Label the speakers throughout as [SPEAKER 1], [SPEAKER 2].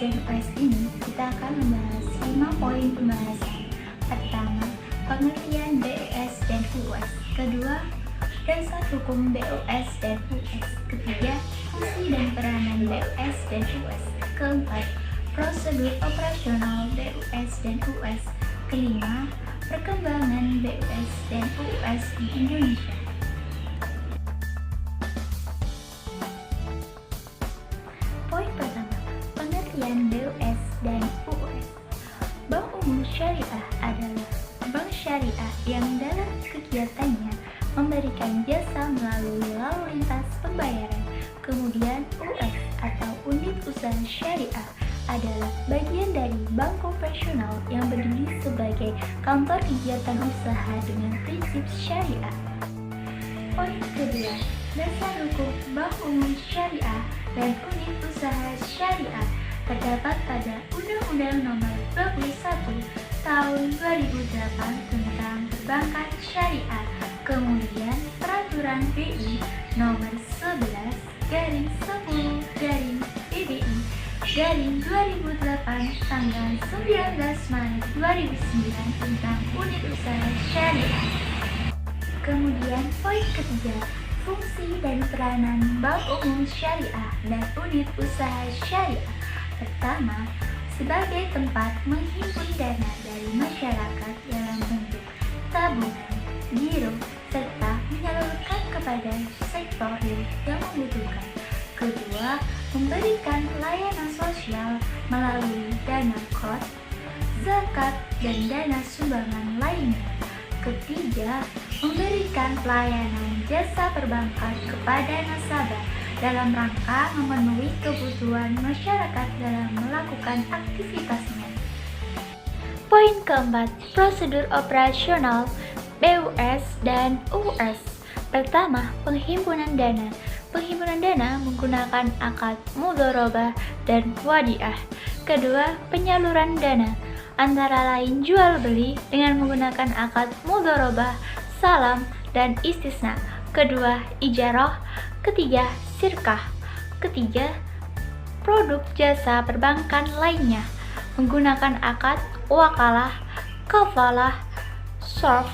[SPEAKER 1] dan US ini kita akan membahas 5 poin pembahasan. Pertama, pengertian BUS dan US. Kedua, dasar hukum BUS dan US. Ketiga, fungsi dan peranan BUS dan US. Keempat, prosedur operasional BUS dan US. Kelima, perkembangan BUS dan US di Indonesia. Poin pertama, pengertian BUS dan US. Bank Umum Syariah adalah bank syariah yang dalam kegiatannya memberikan jasa melalui lalu lintas pembayaran. Kemudian US atau unit usaha syariah adalah bagian dari bank konvensional yang berdiri sebagai kantor kegiatan usaha dengan prinsip syariah. Poin kedua, dasar hukum Bank Umum Syariah dan unit usaha syariah terdapat pada Undang-Undang Nomor 21 Tahun 2008 tentang Perbankan Syariah, kemudian Peraturan BI Nomor 11/10/BBI/2008 tanggal 19 Maret 2009 tentang unit usaha syariah. Kemudian poin ketiga, fungsi dan peranan Bank Umum Syariah dan unit usaha syariah. Pertama, sebagai tempat menghimpun dana dari masyarakat dalam bentuk tabungan, giro, serta menyalurkan kepada sektor yang membutuhkan. Kedua, memberikan layanan sosial melalui dana kos, zakat, dan dana sumbangan lainnya. Ketiga, memberikan pelayanan jasa perbankan kepada nasabah dalam rangka memenuhi kebutuhan masyarakat dalam melakukan aktivitasnya. Poin keempat, prosedur operasional BUS dan US. Pertama, penghimpunan dana. Penghimpunan dana menggunakan akad mudharabah dan wadiah. Kedua, penyaluran dana, antara lain jual beli dengan menggunakan akad mudharabah, salam, dan istisna. Kedua, ijarah. Ketiga, sirkah. Ketiga, produk jasa perbankan lainnya menggunakan akad wakalah, kafalah, sorf,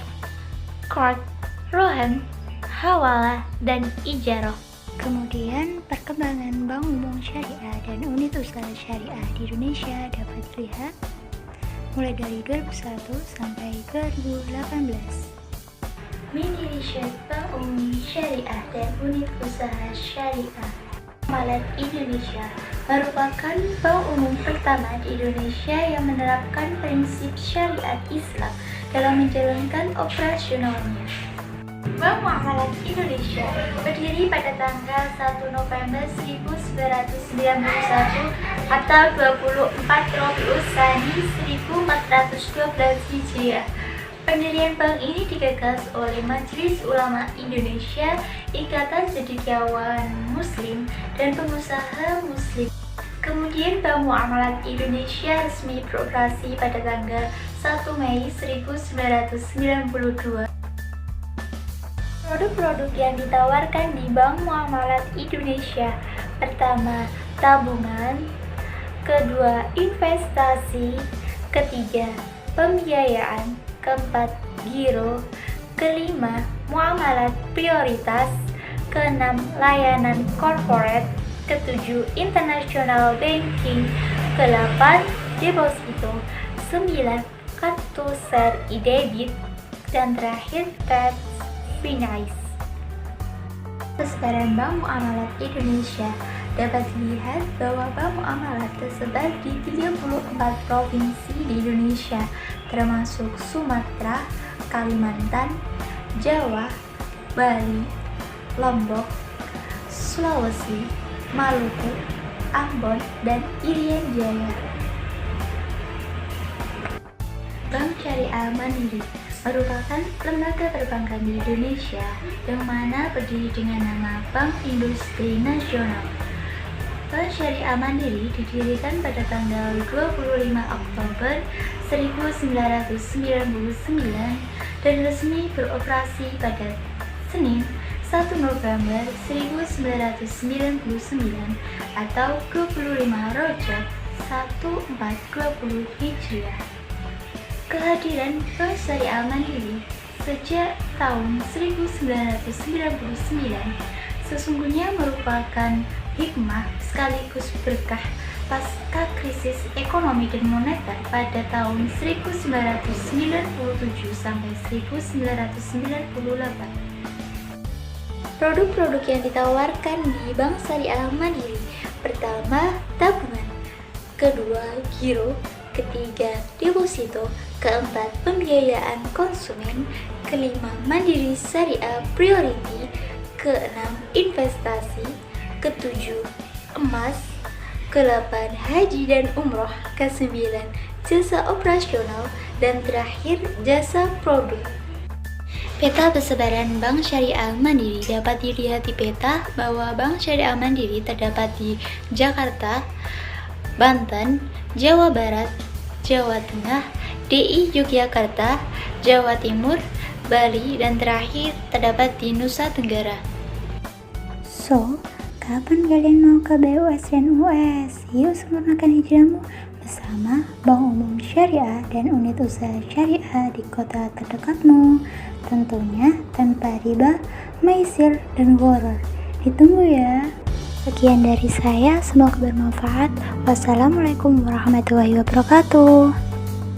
[SPEAKER 1] qard, rohan, hawalah, dan ijarah. Kemudian, perkembangan Bank Umum Syariah dan unit usaha syariah di Indonesia dapat dilihat mulai dari 2001 sampai 2018. Mendirikan Bank Umum Syariah dan unit usaha syariah Muamalat Indonesia merupakan bank umum pertama di Indonesia yang menerapkan prinsip syariat Islam dalam menjalankan operasionalnya. Bank Muamalat Indonesia berdiri pada tanggal 1 November 1991 atau 24 Rabiul Tsani 1412 Hijriah. Pendirian bank ini digagas oleh Majelis Ulama Indonesia, Ikatan Cendekiawan Muslim, dan pengusaha Muslim. Kemudian Bank Muamalat Indonesia resmi beroperasi pada tanggal 1 Mei 1992. Produk-produk yang ditawarkan di Bank Muamalat Indonesia. Pertama, tabungan. Kedua, investasi. Ketiga, pembiayaan. Keempat, giro. Kelima, muamalat prioritas. Keenam, layanan corporate. Ketujuh, international banking. Kedelapan, deposito. 9, kartu ser e-debit. Dan terakhir, tax finance. Persebaran Bank Muamalat Indonesia dapat dilihat bahwa Bank Muamalat tersebar di 34 provinsi di Indonesia, termasuk Sumatera, Kalimantan, Jawa, Bali, Lombok, Sulawesi, Maluku, Ambon, dan Irian Jaya. Bank Syariah Mandiri merupakan lembaga perbankan di Indonesia yang mana berdiri dengan nama Bank Industri Nasional. Bank Syariah Mandiri didirikan pada tanggal 25 Oktober 1999 dan resmi beroperasi pada Senin 1 November 1999 atau 25 Rajab 1420 Hijriah. Kehadiran Bank Syariah Mandiri sejak tahun 1999 sesungguhnya merupakan hikmah sekaligus berkah pasca krisis ekonomi dan moneter pada tahun 1997 sampai 1998. Produk-produk yang ditawarkan di Bank Syariah Mandiri: pertama, tabungan; kedua, giro; ketiga, deposito; keempat, pembiayaan konsumen; kelima, mandiri syariah priority; keenam, investasi; ketujuh, emas; ke-8, haji dan umroh; ke-9, jasa operasional; dan terakhir, jasa produk. Peta persebaran Bank Syariah Mandiri dapat dilihat di peta bahwa Bank Syariah Mandiri terdapat di Jakarta, Banten, Jawa Barat, Jawa Tengah, DI Yogyakarta, Jawa Timur, Bali, dan terakhir terdapat di Nusa Tenggara.
[SPEAKER 2] So, kapan kalian mau ke BUS dan US? Yuk sempurnakan hijrahmu bersama Bank Umum Syariah dan unit usaha syariah di kota terdekatmu. Tentunya tanpa riba, maisir, dan gharar. Ditunggu ya. Sekian dari saya, semoga bermanfaat. Wassalamualaikum warahmatullahi wabarakatuh.